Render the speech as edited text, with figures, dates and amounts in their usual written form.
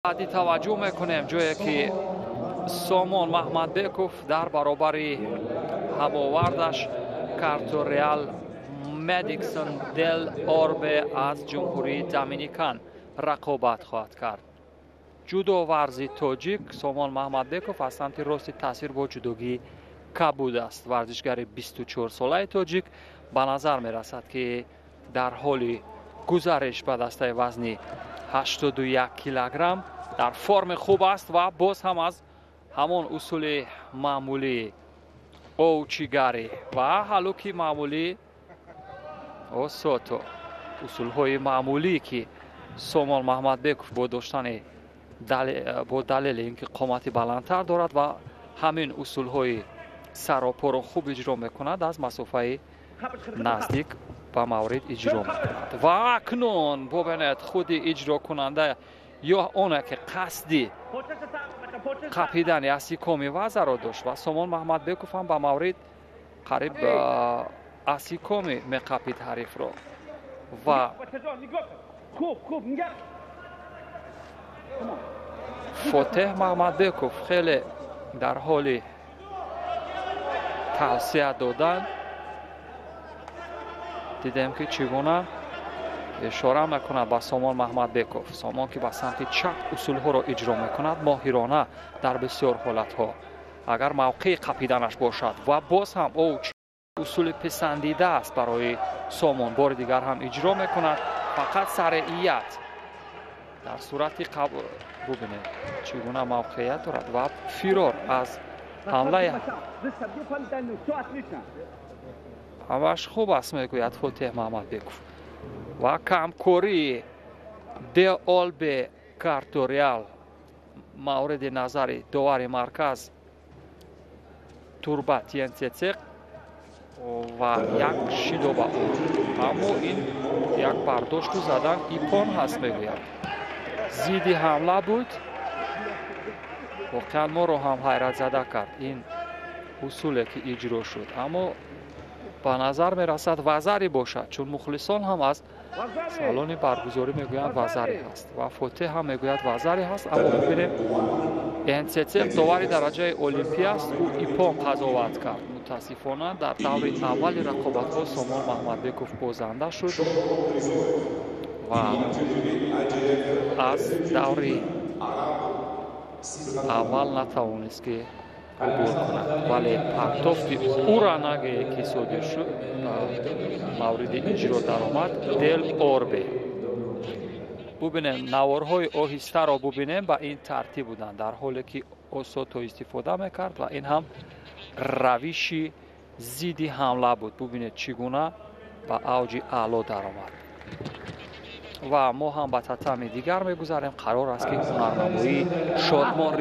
بعدی توجه میکنیم جایی که سامان محمدبکov در برابر هماوردش کارتوریال مدیکسون دل اوربه از جمهوری دومینیکن رقابت خواهد کرد. جودوورزی تاجیک سامان محمدبکov از سمت راست تاثیر با جودوگی کبود است. ورزشگر 24 ساله تاجیک به نظر می رسد که در حال گزارش به دسته وزن 81 کیلوگرم در فرم خوب است و باز هم از همان اصول معمولی اوچیگاری و هلوکی معمولی اوسوتو اصول های معمولی که سامان محمدبکov با داشتن با دلیل اینکه قامت بلندتر دارد و همین اصول های سراپا را خوب اجرا میکند از مسافه نزدیک به مورد اجرا میکند و اکنون ببینید خود اجرا کننده یا اونه که قصدی قپیدن اسیکومی وزن را داشت و سامان محمدبکov هم به مورد قریب اسیکومی میقپید حریف را و فاتح محمدبکov خیلی در حال توصیه دادن دیدیم که چگونه اشاره میکند به سامان محمدبکov. سامان که به سمت چپ اصول ها را اجرا میکند ماهرانه در بسیار حالت ها اگر موقع قپیدنش باشد و باز هم او اصول پسندیده است برای سامان بار دیگر هم اجرا میکند. فقط سرعیت در صورت قبول ببینید چگونه موقعیت دارد و فرار از حمله همش خوب است میگوید فاتح محمدبکov و کمکاری ده اوربه کارتوریال مورد نظر داور مرکز توربت ینسیتسق و یک شیدو با او اما این یک برداشت زدن ایپون هست میگوید زیدی حمله بود واقعا ما رو هم حیرت زده کرد این اصولی که اجرا شد اما به نظر می رسد وزری باشد چون مخلصان هم از سالن برگزاری میگویند وزری هست و فاتح هم میگوید وزری هست اما ببینیم ینسیتسق داور درجه المپی است او ایپون قضاوت کرد. متاسفانه در دور اول رقابت ها سامان محمدبکov بازنده شد و از دور اول نتوانست که عبور کند ولی پرتافت او را نگه که صادر شد مورد اجرا در آمد دل اوربه. ببینیم نوارهای آهسته را ببینیم به این ترتیب بودند در حالی که اوسوتو استفاده میکرد و این هم روش ضد حمله بود. ببینید چگونه به اوج اعلا در آمد و ما هم به تتم دیگر میگذاریم. قرار است که هنرنمایی شادمان